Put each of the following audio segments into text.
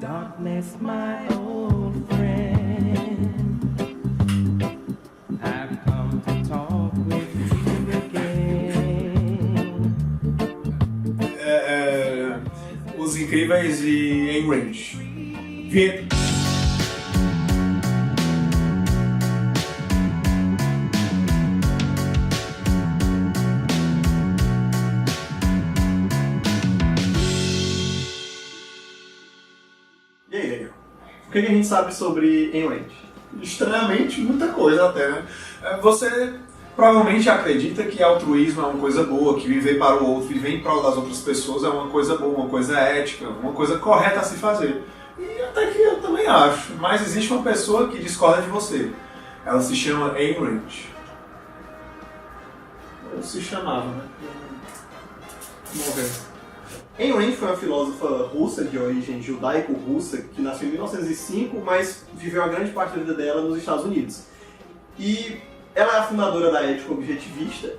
Darkness, my old friend. I've come to talk with you again. Os Incríveis e Ayn Rand. Vinheta. E aí, Daniel? O que a gente sabe sobre Ayn Rand? Estranhamente, muita coisa até, né? Você provavelmente acredita que altruísmo é uma coisa boa, que viver para o outro, viver em prol das outras pessoas é uma coisa boa, uma coisa ética, uma coisa correta a se fazer. E até que eu também acho. Mas existe uma pessoa que discorda de você. Ela se chama Ayn Rand. Ou se chamava, né? Vamos ver. Ayn Rand foi uma filósofa russa, de origem judaico-russa, que nasceu em 1905, mas viveu a grande parte da vida dela nos Estados Unidos. E ela é a fundadora da ética objetivista,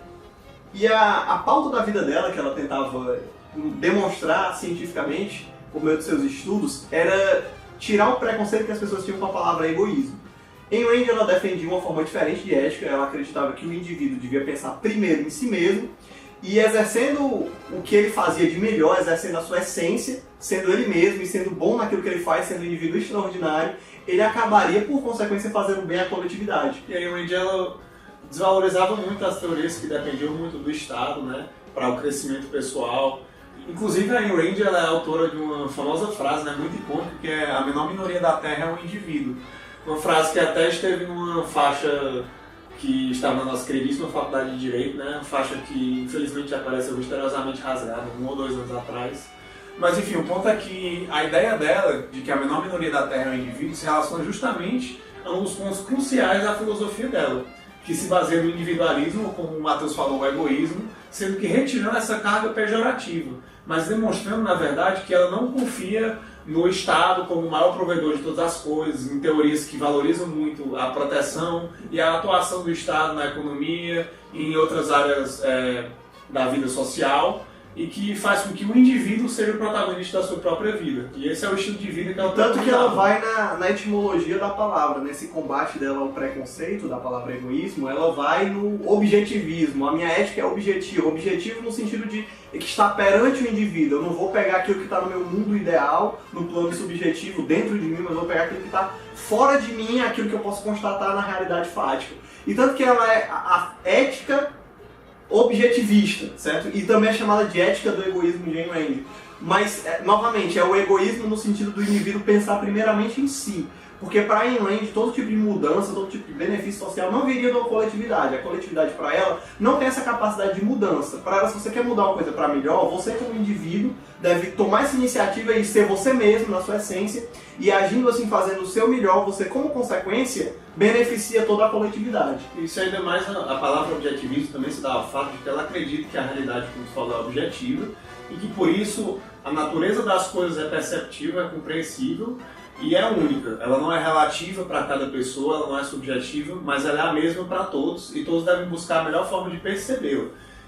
e a pauta da vida dela, que ela tentava demonstrar cientificamente, por meio dos seus estudos, era tirar o preconceito que as pessoas tinham com a palavra egoísmo. Ayn Rand ela defendia uma forma diferente de ética, ela acreditava que o indivíduo devia pensar primeiro em si mesmo, e exercendo o que ele fazia de melhor, exercendo a sua essência, sendo ele mesmo e sendo bom naquilo que ele faz, sendo um indivíduo extraordinário, ele acabaria, por consequência, fazendo bem à coletividade. E a Ayn Rand ela desvalorizava muito as teorias que dependiam muito do Estado, né, para o crescimento pessoal. Inclusive a Ayn Rand ela é autora de uma famosa frase, né, muito icônica, que é a menor minoria da Terra é um indivíduo. Uma frase que até esteve numa faixa que estava na nossa queridíssima faculdade de Direito, né? Uma faixa que infelizmente apareceu misteriosamente rasgada 1 ou 2 anos atrás. Mas enfim, o ponto é que a ideia dela, de que a menor minoria da Terra é um indivíduo, se relaciona justamente a um dos pontos cruciais da filosofia dela, que se baseia no individualismo, como o Matheus falou, o egoísmo, sendo que retirando essa carga pejorativa, mas demonstrando, na verdade, que ela não confia no Estado como o maior provedor de todas as coisas, em teorias que valorizam muito a proteção e a atuação do Estado na economia e em outras áreas da vida social, e que faz com que o indivíduo seja o protagonista da sua própria vida. E esse é o estilo de vida que ela Tanto que ela vai na etimologia da palavra, nesse combate dela ao preconceito da palavra egoísmo, ela vai no objetivismo. A minha ética é objetivo. Objetivo no sentido de que está perante o indivíduo. Eu não vou pegar aquilo que está no meu mundo ideal, no plano subjetivo, dentro de mim, mas vou pegar aquilo que está fora de mim, aquilo que eu posso constatar na realidade fática. E tanto que ela é a ética objetivista, certo? E também é chamada de ética do egoísmo de Ayn Rand. Mas, novamente, é o egoísmo no sentido do indivíduo pensar primeiramente em si. Porque para Ayn Rand, todo tipo de mudança, todo tipo de benefício social não viria da coletividade. A coletividade, para ela, não tem essa capacidade de mudança. Para ela, se você quer mudar uma coisa para melhor, você como indivíduo deve tomar essa iniciativa e ser você mesmo, na sua essência, e agindo assim, fazendo o seu melhor, você, como consequência, beneficia toda a coletividade. Isso ainda mais, a palavra objetivismo também se dá ao fato de que ela acredita que a realidade, como se fala, é objetiva, e que por isso a natureza das coisas é perceptível, é compreensível, e é única. Ela não é relativa para cada pessoa, ela não é subjetiva, mas ela é a mesma para todos, e todos devem buscar a melhor forma de percebê-la.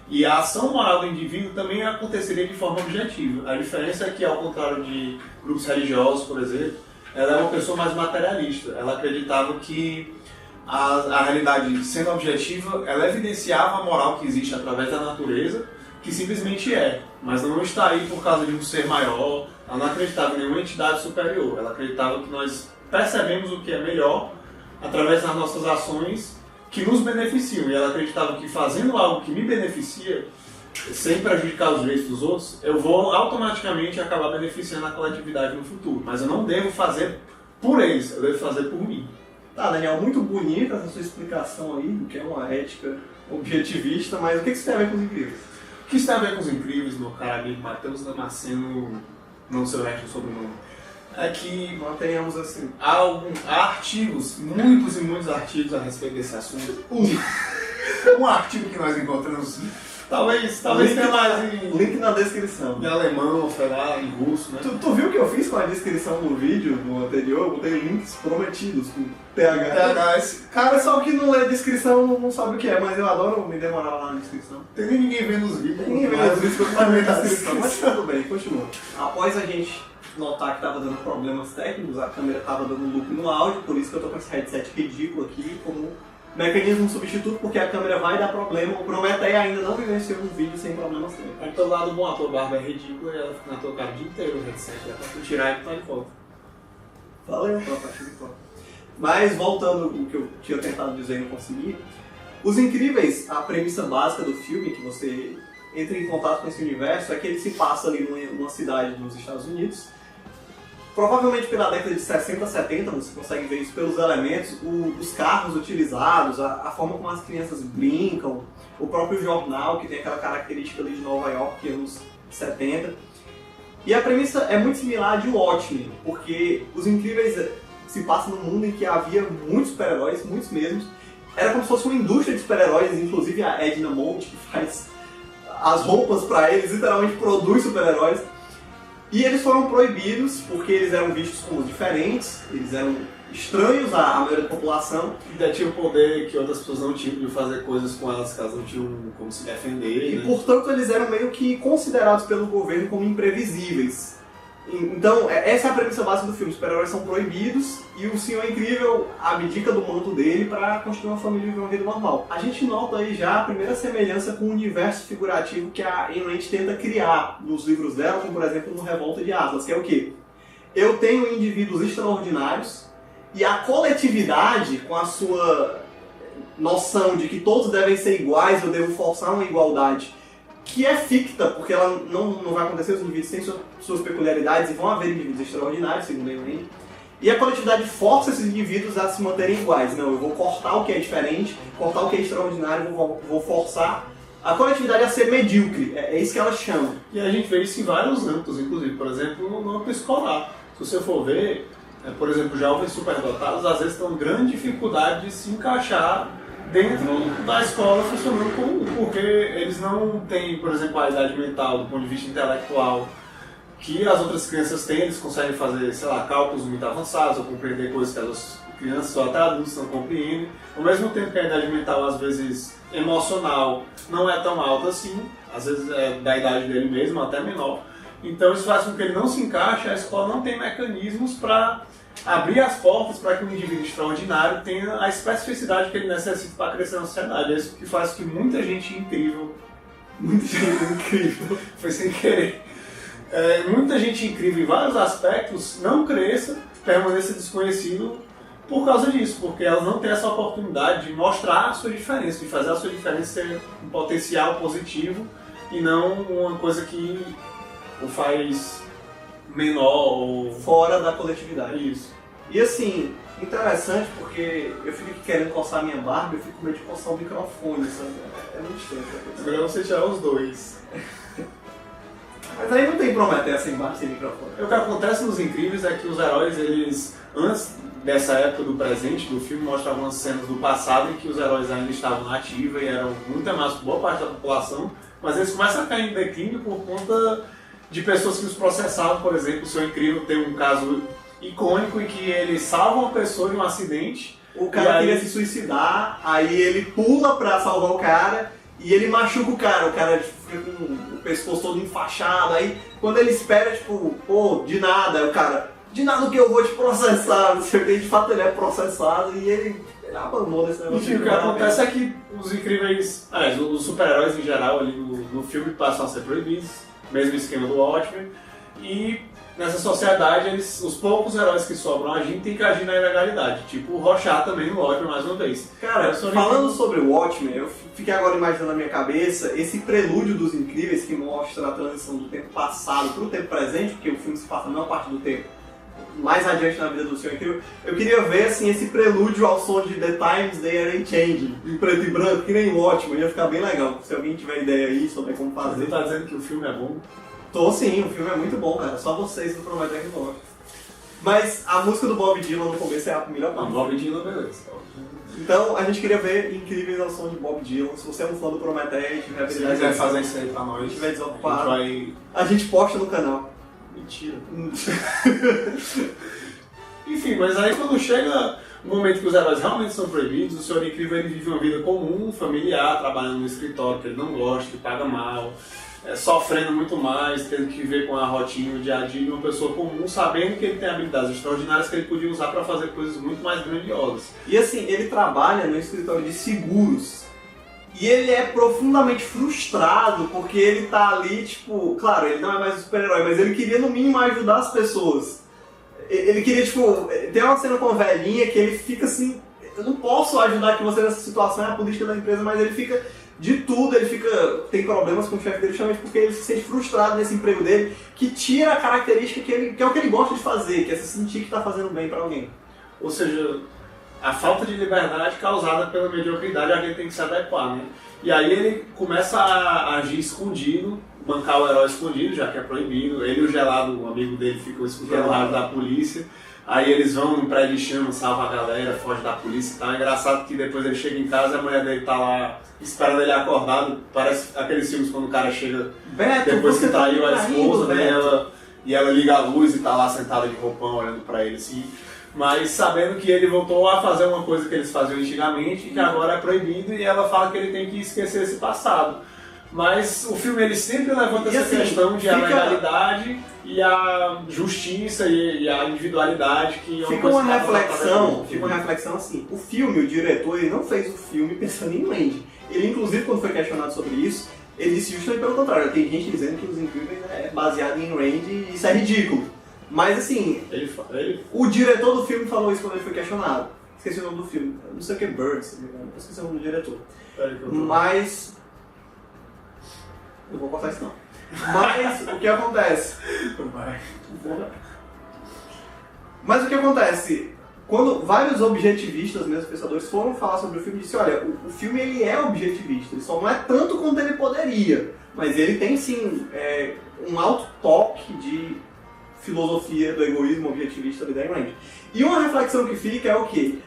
E a ação moral do indivíduo também aconteceria de forma objetiva. A diferença é que, ao contrário de grupos religiosos, por exemplo, ela é uma pessoa mais materialista. Ela acreditava que a realidade, sendo objetiva, ela evidenciava a moral que existe através da natureza, que simplesmente é, mas não está aí por causa de um ser maior. Ela não acreditava em nenhuma entidade superior. Ela acreditava que nós percebemos o que é melhor através das nossas ações que nos beneficiam. E ela acreditava que fazendo algo que me beneficia, sem prejudicar os direitos dos outros, eu vou automaticamente acabar beneficiando a coletividade no futuro. Mas eu não devo fazer por eles, eu devo fazer por mim. Tá, Daniel, muito bonita essa sua explicação aí, do que é uma ética objetivista, mas o que isso tem a ver com os incríveis? O que isso tem a ver com os incríveis, meu caro amigo Matheus Damasceno, não sei o resto do sobrenome? É que Mantenhamos assim. há artigos, muitos e muitos artigos a respeito desse assunto. Um artigo que nós encontramos, talvez tenha mais Link na descrição. em alemão, sei lá, em russo, né? Tu viu o que eu fiz com a descrição no vídeo, no anterior? Eu botei links prometidos com TH. Cara, só que não lê a descrição não sabe o que é, mas eu adoro me demorar lá na descrição. Tem ninguém vendo os vídeos. Ninguém vê os vídeos que eu também na descrição, mas tudo bem, continua. Após a gente notar que tava dando problemas técnicos, a câmera tava dando loop no áudio, por isso que eu tô com esse headset ridículo aqui, como mecanismo substituto, porque a câmera vai dar problema. O Prometeia ainda não vivenciou um vídeo sem problemas técnicos. Aí pelo lado bom, a tua barba é ridícula e ela fica na tua cara o dia inteiro, o headset, é pra tu tirar e tu tá de volta. Valeu, tropa, achei de fora. Mas voltando ao que eu tinha tentado dizer e não consegui, Os Incríveis, a premissa básica do filme, que você entra em contato com esse universo, é que ele se passa ali numa cidade dos Estados Unidos. Provavelmente pela década de 60, 70, você consegue ver isso pelos elementos, os carros utilizados, a forma como as crianças brincam, o próprio jornal, que tem aquela característica ali de Nova York, anos 70. E a premissa é muito similar à de Watchmen, porque Os Incríveis se passa num mundo em que havia muitos super-heróis, muitos mesmos. Era como se fosse uma indústria de super-heróis, inclusive a Edna Mode, que faz as roupas para eles, literalmente produz super-heróis. E eles foram proibidos porque eles eram vistos como diferentes, eles eram estranhos à maioria da população. Ainda tinha o poder que outras pessoas não tinham de fazer coisas com elas que elas não tinham como se defender. E, né? portanto, eles eram meio que considerados pelo governo como imprevisíveis. Então, essa é a premissa básica do filme. Os super-heróis são proibidos e o Senhor Incrível abdica do manto dele para construir uma família e viver uma vida normal. A gente nota aí já a primeira semelhança com o universo figurativo que a Ayn Rand tenta criar nos livros dela, como por exemplo no Revolta de Atlas, que é o quê? Eu tenho indivíduos extraordinários e a coletividade, com a sua noção de que todos devem ser iguais, eu devo forçar uma igualdade, que é ficta, porque ela não vai acontecer, os indivíduos têm suas peculiaridades e vão haver indivíduos extraordinários, segundo Ayn Rand. E a coletividade força esses indivíduos a se manterem iguais. Não, eu vou cortar o que é diferente, cortar o que é extraordinário, vou forçar a coletividade a ser medíocre. É isso que ela chama. E a gente vê isso em vários âmbitos, inclusive, por exemplo, no âmbito escolar. Se você for ver, por exemplo, jovens superdotados às vezes têm grande dificuldade de se encaixar dentro da escola funcionando como porque eles não têm, por exemplo, a idade mental do ponto de vista intelectual que as outras crianças têm, eles conseguem fazer, sei lá, cálculos muito avançados ou compreender coisas que as crianças ou até adultos não compreendem. Ao mesmo tempo que a idade mental, às vezes, emocional, não é tão alta assim, às vezes é da idade dele mesmo, até menor. Então isso faz com que ele não se encaixe, a escola não tem mecanismos para abrir as portas para que um indivíduo extraordinário tenha a especificidade que ele necessita para crescer na sociedade. É isso que faz com que muita gente incrível, foi sem querer, muita gente incrível em vários aspectos não cresça, permaneça desconhecido por causa disso, porque elas não têm essa oportunidade de mostrar a sua diferença, de fazer a sua diferença ser um potencial positivo e não uma coisa que o faz menor ou fora da coletividade. Isso. E assim, interessante porque eu fico aqui querendo coçar a minha barba e eu fico com medo de coçar o microfone, sabe? É muito estranho. Melhor você tirar os dois. Mas aí não tem Prometeia sem barba, sem microfone. O que acontece nos Incríveis é que os heróis, eles, antes dessa época do presente do filme, mostravam as cenas do passado em que os heróis ainda estavam na ativa e eram muito mais boa parte da população, mas eles começam a cair em declínio por conta de pessoas que os processavam. Por exemplo, o Senhor Incrível tem um caso icônico em que ele salva uma pessoa de um acidente. O cara aí queria se suicidar, aí ele pula pra salvar o cara e ele machuca o cara fica com o pescoço todo enfaixado. Aí quando ele espera, tipo, pô, de nada, o cara, de nada que eu vou te processar, não sei o que, de fato ele é processado e ele abandona esse negócio. Enfim, o que acontece é que os Incríveis, os super-heróis em geral ali no filme passam a ser proibidos, mesmo esquema do Watchmen, e nessa sociedade os poucos heróis que sobram agindo têm que agir na ilegalidade, tipo o Rorschach também no Watchmen mais uma vez. Cara, falando sobre o Watchmen, eu fiquei agora imaginando na minha cabeça esse prelúdio dos Incríveis que mostra a transição do tempo passado para o tempo presente, porque o filme se passa a maior parte do tempo mais adiante na vida do Senhor Incrível. Eu queria ver assim, esse prelúdio ao som de The Times They Are Changing, em preto e branco, que nem o Watchmen, ia ficar bem legal. Se alguém tiver ideia aí sobre como fazer. Você tá dizendo que o filme é bom? Tô sim, o filme é muito bom, cara. Só vocês não prometem que não. Mas a música do Bob Dylan no começo é a melhor parte. Bob Dylan, beleza. Então a gente queria ver Incríveis ao som de Bob Dylan. Se você é um fã do Prometeia e tiver Se habilidade quiser fazer isso aí pra nós, se estiver desocupado, a a gente posta no canal. Mentira. Enfim, mas aí quando chega o momento que os heróis realmente são proibidos, o Senhor Incrível ele vive uma vida comum, familiar, trabalhando no escritório que ele não gosta, que paga mal. sofrendo muito mais, tendo que viver com a rotina, o dia a dia de uma pessoa comum, sabendo que ele tem habilidades extraordinárias que ele podia usar para fazer coisas muito mais grandiosas. E assim, ele trabalha no escritório de seguros. E ele é profundamente frustrado porque ele tá ali, tipo, claro, ele não é mais um super-herói, mas ele queria no mínimo ajudar as pessoas. Ele queria, tipo, tem uma cena com a velhinha que ele fica assim, eu não posso ajudar aqui você nessa situação, é a política da empresa, mas ele fica de tudo, ele tem problemas com o chefe dele justamente porque ele se sente frustrado nesse emprego dele, que tira a característica que é o que ele gosta de fazer, que é se sentir que tá fazendo bem pra alguém. Ou seja, a falta de liberdade causada pela mediocridade, alguém tem que se adequar, né? E aí ele começa a agir escondido, bancar o herói escondido, já que é proibido. Ele e o Gelado, um amigo dele, ficam escutando o rádio da polícia. Aí eles vão num prédio de chama, salva a galera, foge da polícia e tal. É engraçado que depois ele chega em casa e a mulher dele tá lá esperando ele acordado. Parece aqueles filmes quando o cara chega Beto, depois que traiu a tá esposa, indo, né? E ela liga a luz e tá lá sentada de roupão olhando pra ele assim. Mas sabendo que ele voltou a fazer uma coisa que eles faziam antigamente e que agora é proibido, e ela fala que ele tem que esquecer esse passado. Mas o filme ele sempre levanta essa questão de a legalidade e a justiça e a individualidade que fica uma reflexão assim. O filme, o diretor, ele não fez o filme pensando em Randy. Ele inclusive quando foi questionado sobre isso, ele disse justamente pelo contrário. Tem gente dizendo que Os Incríveis é baseado em Randy e isso é ridículo. Mas assim, o diretor do filme falou isso quando ele foi questionado. Esqueci o nome do filme. Não sei o que, Bird, se não me engano. Esqueci o nome do diretor. Mas... eu vou cortar isso não. Mas o que acontece? Mas o que acontece? Quando vários objetivistas, mesmo pensadores, foram falar sobre o filme, disseram, olha, o filme ele é objetivista, ele só não é tanto quanto ele poderia, mas ele tem sim um alto toque de filosofia do egoísmo objetivista da Ayn Rand. E uma reflexão que fica é o quê?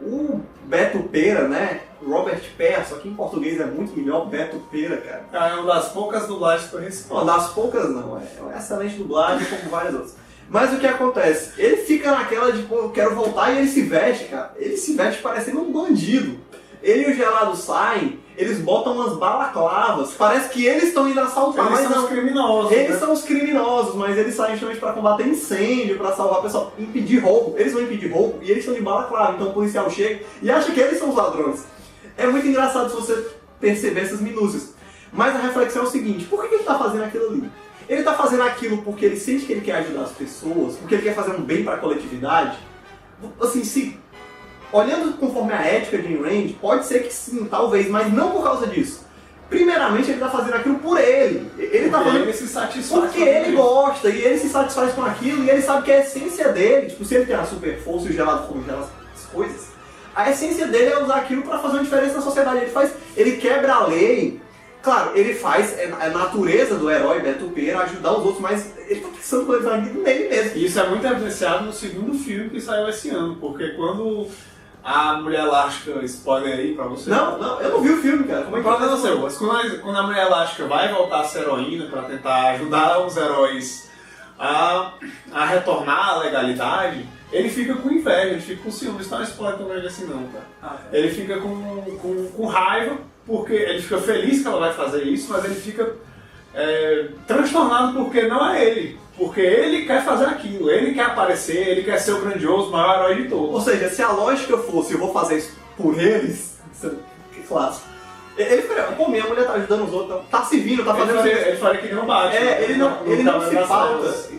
O Beto Pera, né? Robert Pera, só que em português é muito melhor, Beto Pera, cara. É uma das poucas dublagens que eu recebo. Não, das poucas não, é uma excelente dublagem como várias outras. Mas o que acontece? Ele fica naquela de, pô, eu quero voltar, e ele se veste, cara. Ele se veste parecendo um bandido. Ele e o Gelado saem, eles botam umas balaclavas, parece que eles estão indo assaltar, Eles mas são não. os criminosos. Eles né? são os criminosos, mas eles saem justamente para combater incêndio, para salvar o pessoal, impedir roubo. Eles vão impedir roubo e eles estão de balaclava, então o policial chega e acha que eles são os ladrões. É muito engraçado se você perceber essas minúcias. Mas a reflexão é o seguinte, por que ele está fazendo aquilo ali? Ele está fazendo aquilo porque ele sente que ele quer ajudar as pessoas, porque ele quer fazer um bem para a coletividade? Assim, olhando conforme a ética de Ayn Rand, pode ser que sim, talvez, mas não por causa disso. Primeiramente, ele está fazendo aquilo por ele. Ele tá fazendo ele se satisfaz porque ele gosta, e ele se satisfaz com aquilo, e ele sabe que a essência dele, tipo, se ele tem a super força e o gelado congela as coisas, a essência dele é usar aquilo para fazer uma diferença na sociedade. Ele quebra a lei. Claro, ele faz, é a natureza do herói Beto Pera ajudar os outros, mas ele tá pensando quando ele tá nele mesmo. E isso é muito evidenciado no segundo filme que saiu esse ano, porque quando a Mulher Elástica, spoiler aí pra você. Não, eu não vi o filme, cara. Como é que não sei, mas quando a Mulher Elástica vai voltar a ser heroína pra tentar ajudar os heróis a retornar à legalidade, ele fica com inveja, ele fica com ciúme. Isso não é spoiler tão grande assim não, cara. Ele fica com raiva, porque ele fica feliz que ela vai fazer isso, mas ele fica transtornado porque não é ele. Porque ele quer fazer aquilo, ele quer aparecer, ele quer ser o grandioso, maior herói de todos. Ou seja, se a lógica fosse eu vou fazer isso por eles, que clássico. Ele faria, pô, minha mulher tá ajudando os outros, tá servindo, tá fazendo... Ele faria que nem um Batman. Ele não se pauta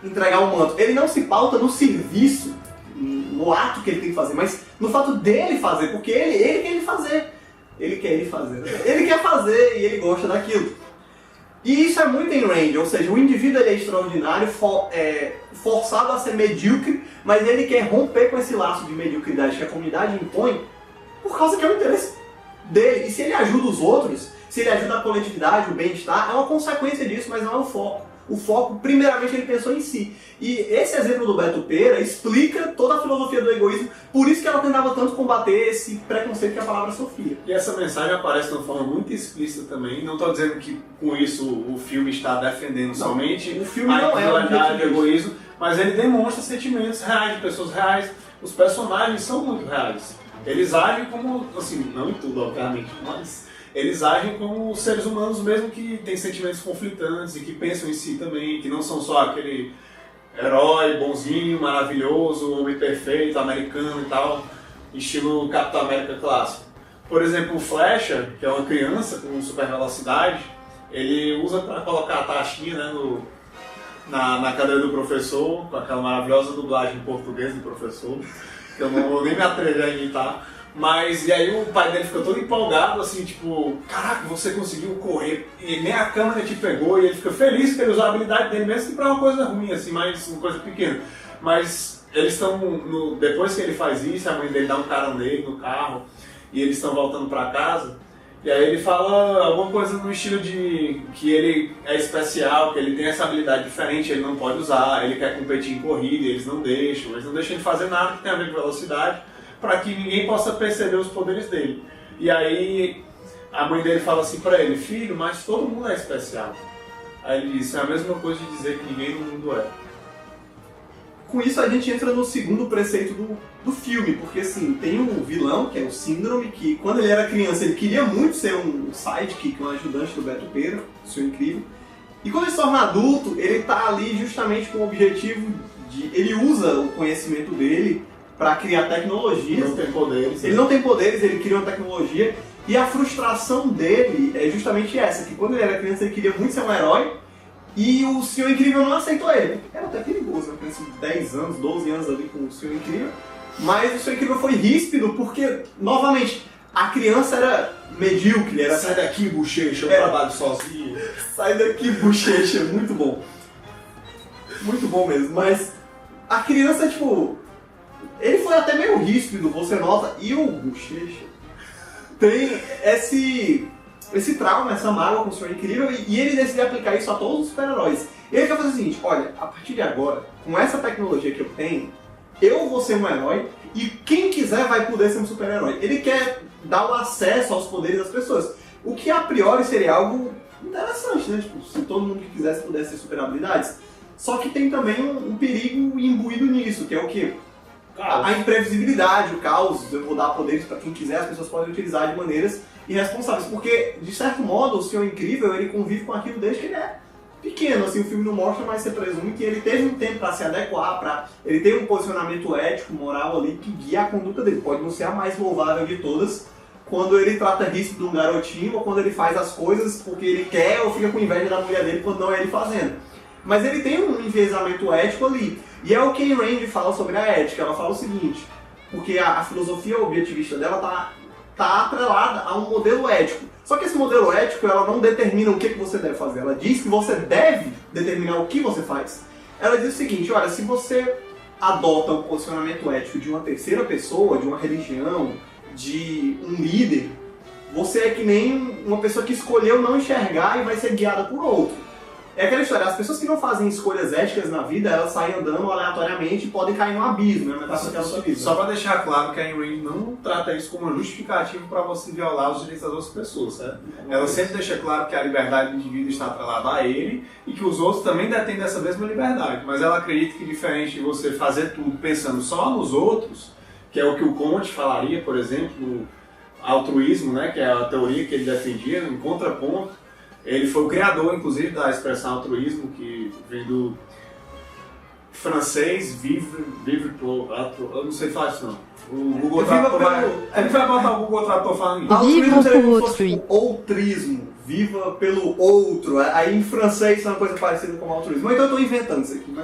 entregar o manto. Ele não se pauta no serviço, no ato que ele tem que fazer, mas no fato dele fazer, porque ele quer ele fazer. Ele quer fazer e ele gosta daquilo. E isso é muito em Rand, ou seja, o indivíduo ele é extraordinário, forçado a ser medíocre, mas ele quer romper com esse laço de mediocridade que a comunidade impõe por causa que é o interesse dele. E se ele ajuda os outros, se ele ajuda a coletividade, o bem-estar, é uma consequência disso, mas não é o foco. O foco, primeiramente, ele pensou em si. E esse exemplo do Beto Pera explica toda a filosofia do egoísmo, por isso que ela tentava tanto combater esse preconceito que a palavra sofria. E essa mensagem aparece de uma forma muito explícita também. Não estou dizendo que com isso o filme está defendendo somente o filme não é o egoísmo, mas ele demonstra sentimentos reais de pessoas reais. Os personagens são muito reais. Eles agem como, assim, não em tudo, obviamente, mas eles agem como seres humanos mesmo que têm sentimentos conflitantes e que pensam em si também, que não são só aquele herói bonzinho, maravilhoso, homem perfeito, americano e tal, estilo Capitão América clássico. Por exemplo, o Flecha, que é uma criança com super velocidade, ele usa para colocar a taxinha, né, na cadeira do professor, com aquela maravilhosa dublagem em português do professor, que eu não vou nem me atrever a imitar. Mas, e aí o pai dele ficou todo empolgado, assim, tipo, caraca, você conseguiu correr, e nem a câmera te pegou, e ele fica feliz que ele usou a habilidade dele, mesmo que pra uma coisa ruim, assim, mas uma coisa pequena. Mas eles estão, depois que ele faz isso, a mãe dele dá um carão nele no carro, e eles estão voltando pra casa, e aí ele fala alguma coisa no estilo de que ele é especial, que ele tem essa habilidade diferente, ele não pode usar, ele quer competir em corrida, e eles não deixam ele fazer nada que tenha a ver com velocidade, para que ninguém possa perceber os poderes dele. E aí a mãe dele fala assim para ele, filho, mas todo mundo é especial. Aí ele diz, é a mesma coisa de dizer que ninguém no mundo é. Com isso a gente entra no segundo preceito do filme, porque assim, tem um vilão, que é o Síndrome, que quando ele era criança ele queria muito ser um sidekick, um ajudante do Beto Pera, o Senhor Incrível. E quando ele se torna adulto, ele tá ali justamente com o objetivo de... Ele usa o conhecimento dele para criar tecnologias. Não tem poderes. Ele não tem poderes, ele cria uma tecnologia. E a frustração dele é justamente essa, que quando ele era criança ele queria muito ser um herói, e o Senhor Incrível não aceitou ele. Era até perigoso, uma criança de 10 anos, 12 anos ali com o Senhor Incrível. Mas o Senhor Incrível foi ríspido porque, novamente, a criança era medíocre. Era... Sai daqui, bochecha, eu trabalho sozinho. Sai daqui, bochecha, muito bom. Muito bom mesmo, mas a criança, tipo... Ele foi até meio ríspido, você nota, e o Bochecha tem esse trauma, essa mágoa com o Senhor Incrível, e ele decide aplicar isso a todos os super-heróis. Ele quer fazer o seguinte, olha, a partir de agora, com essa tecnologia que eu tenho, eu vou ser um herói, e quem quiser vai poder ser um super-herói. Ele quer dar o acesso aos poderes das pessoas, o que a priori seria algo interessante, né? Tipo, se todo mundo que quisesse pudesse ter super habilidades. Só que tem também um perigo imbuído nisso, que é o quê? A imprevisibilidade, o caos. Eu vou dar poderes para quem quiser, as pessoas podem utilizar de maneiras irresponsáveis. Porque, de certo modo, o Senhor Incrível, ele convive com aquilo desde que ele é pequeno. Assim, o filme não mostra, mas você presume que ele teve um tempo para se adequar, ele tem um posicionamento ético, moral ali, que guia a conduta dele. Pode não ser a mais louvável de todas, quando ele trata ríspido de um garotinho, ou quando ele faz as coisas porque ele quer, ou fica com inveja da mulher dele quando não é ele fazendo. Mas ele tem um enviesamento ético ali. E é o que a Rand fala sobre a ética. Ela fala o seguinte, porque a filosofia objetivista dela tá atrelada a um modelo ético. Só que esse modelo ético, ela não determina o que você deve fazer. Ela diz que você deve determinar o que você faz. Ela diz o seguinte, olha, se você adota o posicionamento ético de uma terceira pessoa, de uma religião, de um líder, você é que nem uma pessoa que escolheu não enxergar e vai ser guiada por outro. É aquela história, as pessoas que não fazem escolhas éticas na vida, elas saem andando aleatoriamente e podem cair num abismo, né? Só para deixar claro que a Ayn Rand não trata isso como justificativo para você violar os direitos das outras pessoas, certo? Ela sempre deixa claro que a liberdade do indivíduo está atrelada a ele e que os outros também detêm dessa mesma liberdade. Mas ela acredita que, diferente de você fazer tudo pensando só nos outros, que é o que o Comte falaria, por exemplo, no altruísmo, né? Que é a teoria que ele defendia, em contraponto. Ele foi o criador, inclusive, da expressão altruísmo, que vem do francês vivre pour... Eu não sei falar isso, não. O Google Tradutor ele vai botar o Google Tradutor falando isso. Altruísmo seria como se fosse outrismo. Viva pelo outro. Aí em francês é uma coisa parecida com altruísmo. Então eu estou inventando isso aqui.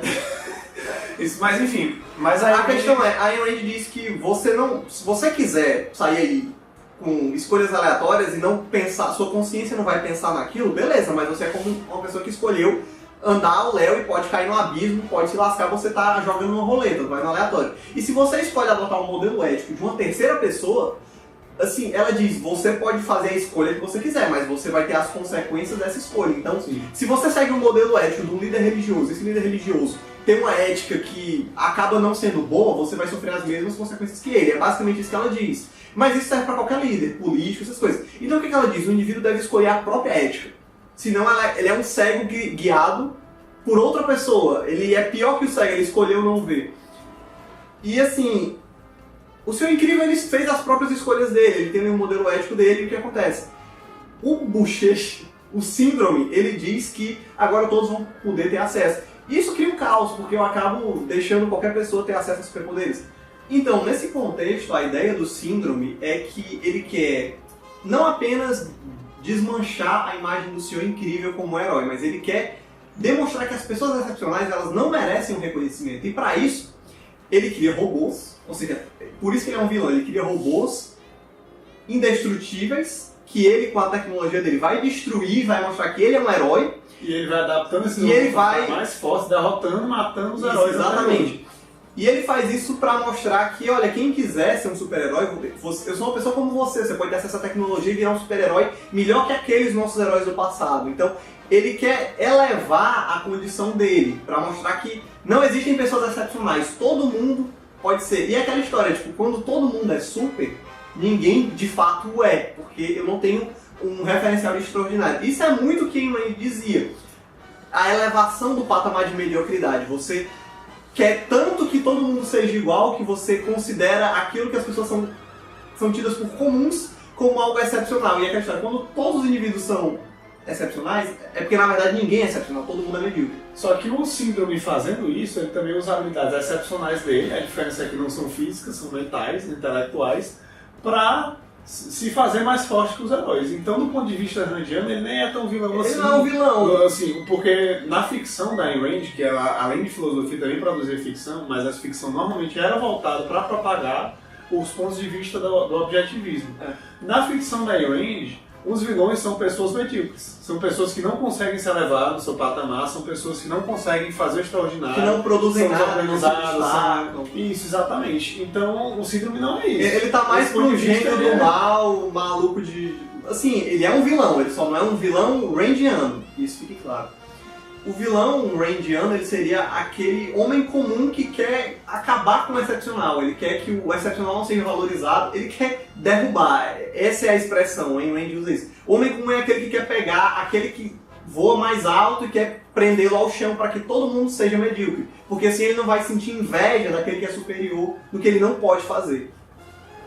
Mas enfim. Mas a questão é, a Ayn Rand diz que você não... Se você quiser sair aí com escolhas aleatórias e não pensar, sua consciência não vai pensar naquilo, beleza, mas você é como uma pessoa que escolheu andar ao léu e pode cair no abismo, pode se lascar, você tá jogando uma roleta, vai no aleatório. E se você escolhe adotar um modelo ético de uma terceira pessoa, assim, ela diz, você pode fazer a escolha que você quiser, mas você vai ter as consequências dessa escolha. Então, se você segue um modelo ético de um líder religioso, esse líder religioso tem uma ética que acaba não sendo boa, você vai sofrer as mesmas consequências que ele. É basicamente isso que ela diz. Mas isso serve para qualquer líder, político, essas coisas. Então o que ela diz? O indivíduo deve escolher a própria ética. Senão ele é um cego guiado por outra pessoa. Ele é pior que o cego, ele escolheu não ver. E assim, o Senhor Incrível ele fez as próprias escolhas dele, ele tem um modelo ético dele, e o que acontece? O Bochecha, o síndrome, ele diz que agora todos vão poder ter acesso. Isso cria um caos, porque eu acabo deixando qualquer pessoa ter acesso a superpoderes. Então, nesse contexto, a ideia do síndrome é que ele quer não apenas desmanchar a imagem do senhor incrível como herói, mas ele quer demonstrar que as pessoas excepcionais elas não merecem um reconhecimento. E para isso, ele cria robôs, ou seja, por isso que ele é um vilão, ele cria robôs indestrutíveis, que ele, com a tecnologia dele, vai destruir, vai mostrar que ele é um herói. E ele vai adaptando esses E ele vai mais fortes, derrotando, matando os heróis. Exatamente. E ele faz isso pra mostrar que, olha, quem quiser ser um super-herói, eu sou uma pessoa como você pode ter acesso à tecnologia e virar um super-herói melhor que aqueles nossos heróis do passado. Então, ele quer elevar a condição dele, pra mostrar que não existem pessoas excepcionais, todo mundo pode ser. E é aquela história, tipo, quando todo mundo é super, ninguém de fato o é, porque eu não tenho um referencial extraordinário. Isso é muito o que Ayn Rand dizia. A elevação do patamar de mediocridade. Você quer tanto que todo mundo seja igual que você considera aquilo que as pessoas são tidas por comuns como algo excepcional. E é aquela história, quando todos os indivíduos são excepcionais, é porque na verdade ninguém é excepcional, todo mundo é medíocre. Só que o síndrome fazendo isso, ele também usa habilidades excepcionais dele, a diferença é que não são físicas, são mentais, intelectuais, para se fazer mais forte que os heróis. Então, do ponto de vista randiano, ele nem é tão vilão assim. Ele não é um vilão. Assim, porque na ficção da Ayn Rand, que ela, além de filosofia, também produzia ficção, mas essa ficção normalmente era voltada para propagar os pontos de vista do objetivismo. Na ficção da Ayn Rand, os vilões são pessoas medíocres. São pessoas que não conseguem se elevar no seu patamar, são pessoas que não conseguem fazer o extraordinário. Que não produzem são nada, não se desorganizadas, destacam. Isso, exatamente. Então, o síndrome não é isso. Ele tá mais Esse ponto pro de vista, gênero ele do é- mal, maluco de... Assim, ele é um vilão, ele só não é um vilão randiano, isso fique claro. O vilão randiano, ele seria aquele homem comum que quer acabar com o excepcional, ele quer que o excepcional não seja valorizado, ele quer derrubar. Essa é a expressão, Ayn Rand usa isso. O homem comum é aquele que quer pegar aquele que voa mais alto e quer prendê-lo ao chão para que todo mundo seja medíocre. Porque assim ele não vai sentir inveja daquele que é superior no que ele não pode fazer.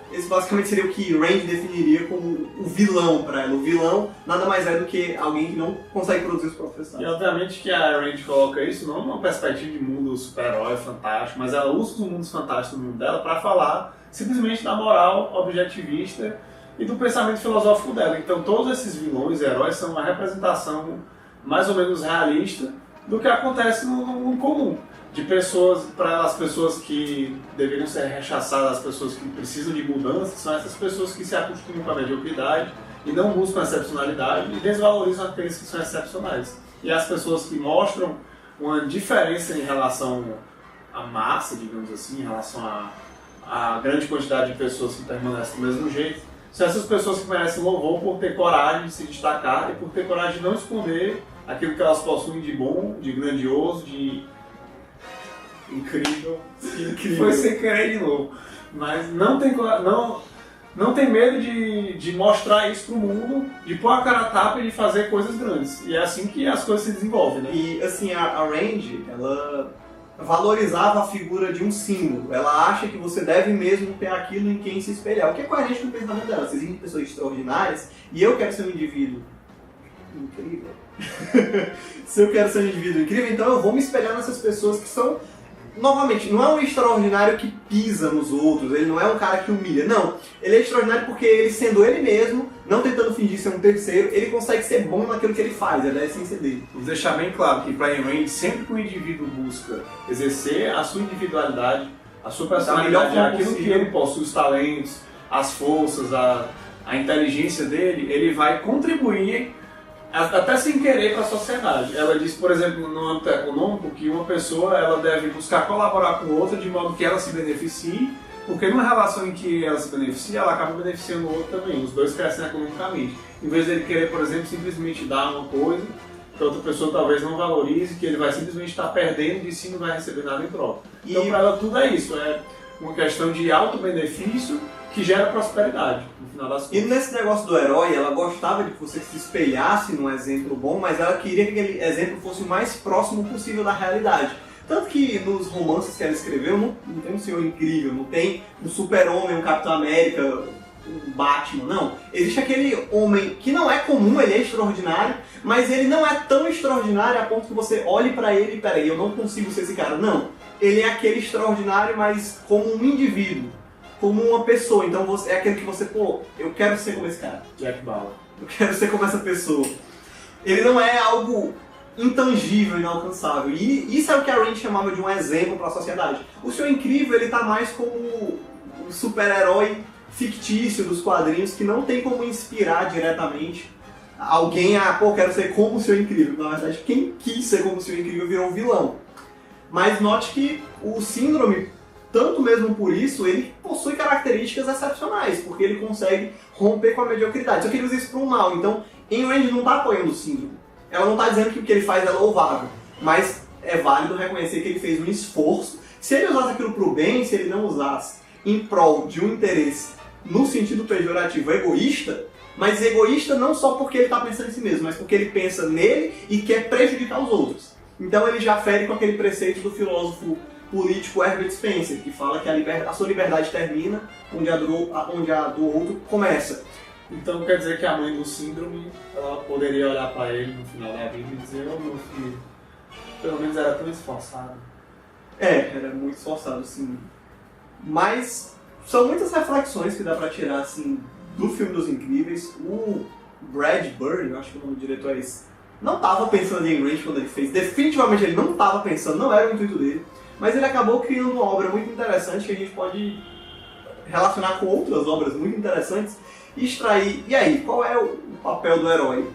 Esse basicamente seria o que Rand definiria como o vilão para ela. O vilão nada mais é do que alguém que não consegue produzir os próprios E resultados. obviamente que a Rand coloca isso não numa perspectiva de mundo super-herói fantástico, mas ela usa os mundos fantásticos do mundo dela para falar simplesmente da moral objetivista e do pensamento filosófico dela. Então todos esses vilões e heróis são uma representação mais ou menos realista do que acontece no mundo comum. De pessoas, para as pessoas que deveriam ser rechaçadas, as pessoas que precisam de mudança, são essas pessoas que se acostumam com a mediocridade e não buscam a excepcionalidade e desvalorizam aqueles que são excepcionais. E as pessoas que mostram uma diferença em relação à massa, digamos assim, em relação à grande quantidade de pessoas que permanecem do mesmo jeito, são essas pessoas que merecem louvor por ter coragem de se destacar e por ter coragem de não esconder aquilo que elas possuem de bom, de grandioso, de incrível. Foi sem querer de novo. Mas não tem medo de mostrar isso pro mundo, de pôr a cara a tapa e de fazer coisas grandes. E é assim que as coisas se desenvolvem, né? E assim, a Rand, ela valorizava a figura de um símbolo. Ela acha que você deve mesmo ter aquilo em quem se espelhar. O que é coerente com o pensamento dela. Existem pessoas extraordinárias e eu quero ser um indivíduo incrível. Se eu quero ser um indivíduo incrível, então eu vou me espelhar nessas pessoas que são... Novamente, não é um extraordinário que pisa nos outros, ele não é um cara que humilha, não. Ele é extraordinário porque ele, sendo ele mesmo, não tentando fingir ser um terceiro, ele consegue ser bom naquilo que ele faz, é da essência dele. Vou deixar bem claro que para Ayn Rand, sempre que o indivíduo busca exercer a sua individualidade, a sua personalidade, Da melhor forma aquilo que possível. ele possui, os talentos, as forças, a inteligência dele, ele vai contribuir até sem querer para a sociedade. Ela diz, por exemplo, no âmbito econômico, que uma pessoa ela deve buscar colaborar com outra de modo que ela se beneficie, porque numa relação em que ela se beneficia, ela acaba beneficiando o outro também. Os dois crescem economicamente. Em vez dele querer, por exemplo, simplesmente dar uma coisa que a outra pessoa talvez não valorize, que ele vai simplesmente estar perdendo de si e não vai receber nada em troca. Então, para ela, tudo é isso. É uma questão de auto-benefício que gera prosperidade, no final das E contas. nesse negócio do herói, ela gostava de que você se espelhasse num exemplo bom, mas ela queria que aquele exemplo fosse o mais próximo possível da realidade. Tanto que nos romances que ela escreveu, não tem um senhor incrível, não tem um super-homem, um Capitão América, um Batman, não. Existe aquele homem que não é comum, ele é extraordinário, mas ele não é tão extraordinário a ponto que você olhe pra ele e peraí, eu não consigo ser esse cara. Não, ele é aquele extraordinário, mas como um indivíduo, como uma pessoa. Então você, é aquele que você, pô, eu quero ser como esse cara. Jack Bauer. Eu quero ser como essa pessoa. Ele não é algo intangível, inalcançável. E isso é o que a Rand chamava de um exemplo para a sociedade. O Senhor Incrível, ele tá mais como um super-herói fictício dos quadrinhos que não tem como inspirar diretamente alguém a, pô, quero ser como o Senhor Incrível. Na verdade, quem quis ser como o Senhor Incrível virou um vilão. Mas note que o Síndrome, tanto mesmo por isso, ele possui características excepcionais, porque ele consegue romper com a mediocridade. Só que ele usa isso para o mal. Então, Ayn Rand não está apoiando o Síndrome. Ela não está dizendo que o que ele faz é louvável, mas é válido reconhecer que ele fez um esforço. Se ele usasse aquilo para o bem, se ele não usasse em prol de um interesse no sentido pejorativo egoísta, mas egoísta não só porque ele está pensando em si mesmo, mas porque ele pensa nele e quer prejudicar os outros. Então ele já fere com aquele preceito do filósofo político Herbert Spencer, que fala que a sua liberdade termina onde a do outro começa. Então quer dizer que a mãe do Síndrome, ela poderia olhar pra ele no final da vida e dizer, ô meu filho, pelo menos era tão esforçado. Era muito esforçado, sim. Mas são muitas reflexões que dá pra tirar, assim, do filme dos Incríveis. O Brad Bird, eu acho que o nome do diretor é esse, não estava pensando em Ayn Rand quando ele fez. Definitivamente ele não estava pensando, não era o intuito dele. Mas ele acabou criando uma obra muito interessante que a gente pode relacionar com outras obras muito interessantes e extrair. E aí, qual é o papel do herói?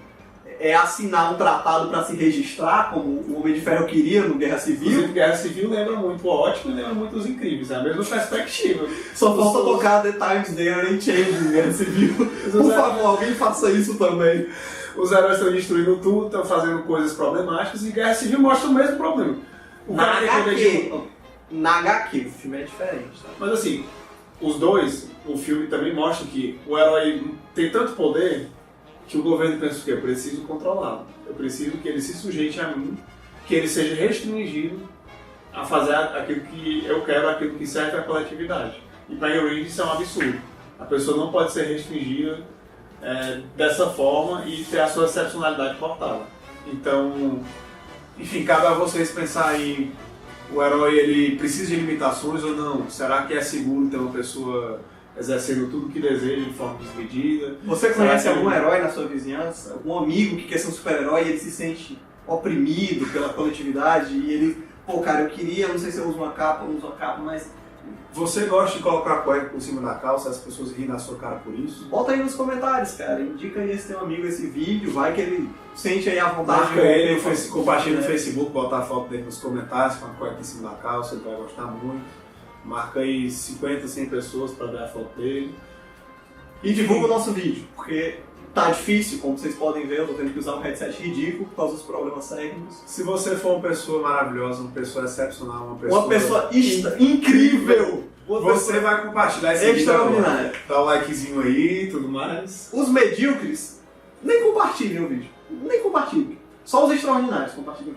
É assinar um tratado para se registrar, como o Homem de Ferro queria no Guerra Civil? Inclusive, Guerra Civil lembra muito o Ótimo e lembra muito os Incríveis, é a mesma perspectiva. Só falta tocar The Times They Are Changing, Guerra Civil. Por favor, alguém faça isso também. Os heróis estão destruindo tudo, estão fazendo coisas problemáticas e Guerra Civil mostra o mesmo problema. Na HQ, o filme é diferente. Tá? Mas assim, os dois, o filme também mostra que o herói tem tanto poder que o governo pensa o quê? Eu preciso controlá-lo. Eu preciso que ele se sujeite a mim, que ele seja restringido a fazer aquilo que eu quero, aquilo que serve à coletividade. E para Ayn Rand isso é um absurdo. A pessoa não pode ser restringida dessa forma e ter a sua excepcionalidade cortada. Então, enfim, cabe a vocês pensar em o herói ele precisa de limitações ou não? Será que é seguro ter uma pessoa exercendo tudo o que deseja de forma desmedida? Você conhece algum herói na sua vizinhança? Algum amigo que quer ser um super-herói e ele se sente oprimido pela coletividade e ele, pô, cara, eu queria, não sei se eu uso uma capa, não uso uma capa, mas... Você gosta de colocar a cueca por cima da calça, as pessoas riem na sua cara por isso? Bota aí nos comentários, cara. Indica aí esse teu amigo esse vídeo, vai que ele sente aí a vontade. Marca ele, compartilha no Facebook, bota a foto dele nos comentários com a cueca em cima da calça, ele vai gostar muito. Marca aí 50, 100 pessoas para ver a foto dele. E divulga o nosso vídeo, porque tá difícil, como vocês podem ver, eu tô tendo que usar um headset ridículo por causa dos problemas técnicos. Se você for uma pessoa maravilhosa, uma pessoa excepcional, uma pessoa incrível, você vai compartilhar esse vídeo. Extraordinário. Dá o likezinho aí e tudo mais. Os medíocres, nem compartilhem o vídeo. Nem compartilhem. Só os extraordinários compartilham.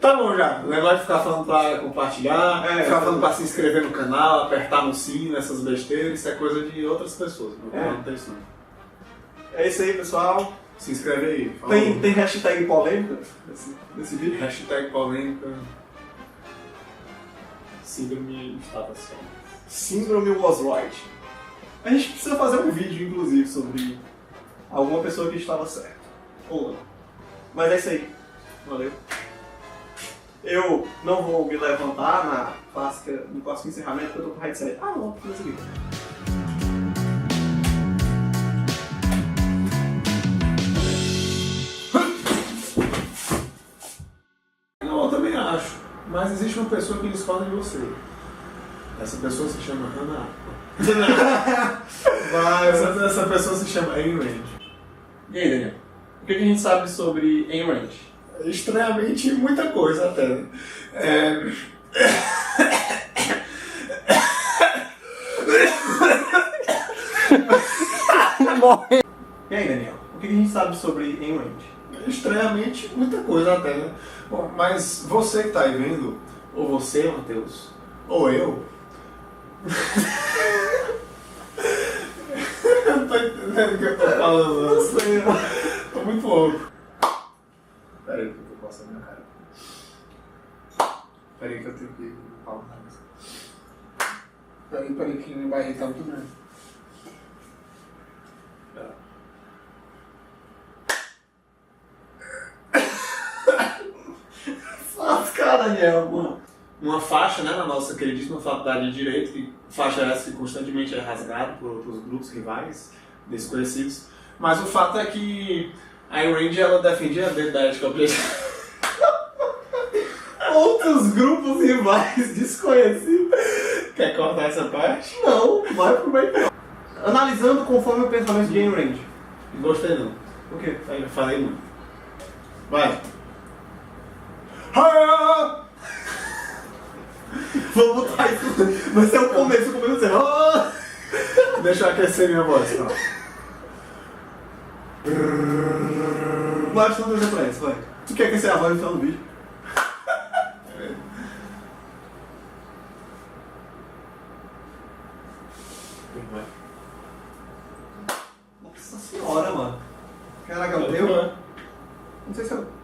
Tá bom já, o negócio de ficar falando pra compartilhar, ficar falando pra se inscrever no canal, apertar no sino, essas besteiras, isso é coisa de outras pessoas, não tem isso não. É isso aí, pessoal. Se inscreve aí. Tem hashtag polêmica nesse vídeo? Hashtag polêmica. Síndrome estava certo. Síndrome was right. A gente precisa fazer um vídeo, inclusive, sobre alguma pessoa que estava certa. Ou não. Mas é isso aí. Valeu. Eu não vou me levantar no clássico encerramento porque eu tô com o headset. Ah, não, vou fazer isso Não, eu também acho. Mas existe uma pessoa que discorda de você. Essa pessoa se chama Hannah Arendt. Essa pessoa se chama Ayn Rand. E aí, Daniel? O que a gente sabe sobre Ayn Rand? Estranhamente, muita coisa até. E aí, Daniel? O que a gente sabe sobre Ayn Rand? Estranhamente, muita coisa até, né? Bom, mas você que tá aí vendo, ou você, Matheus, ou eu, Eu não tô entendendo o que eu tô falando. Não sei. Tô muito louco. Pera aí que eu tô passando minha cara. Pera aí que eu tenho que falar mais. Peraí, que minha barriga tá muito grande. Lascar, Daniel, mano. Uma faixa, né, na nossa queridíssima faculdade de Direito, que faixa essa que constantemente é rasgada por grupos rivais, desconhecidos. Mas o fato é que a Ayn Rand, ela defendia dentro da ética objetiva. Outros grupos rivais desconhecidos. Quer cortar essa parte? Não, vai pro meio. Analisando conforme o pensamento de Ayn Rand. Não gostei não. O quê? Eu falei muito. Vai. Vamos botar isso. Vai ser o começo assim. Ah! Deixa eu aquecer minha voz, tá? Baixa todas as referências, vai. Tu quer aquecer a voz no final do vídeo? Nossa senhora, mano. Caraca, eu. Não sei se eu.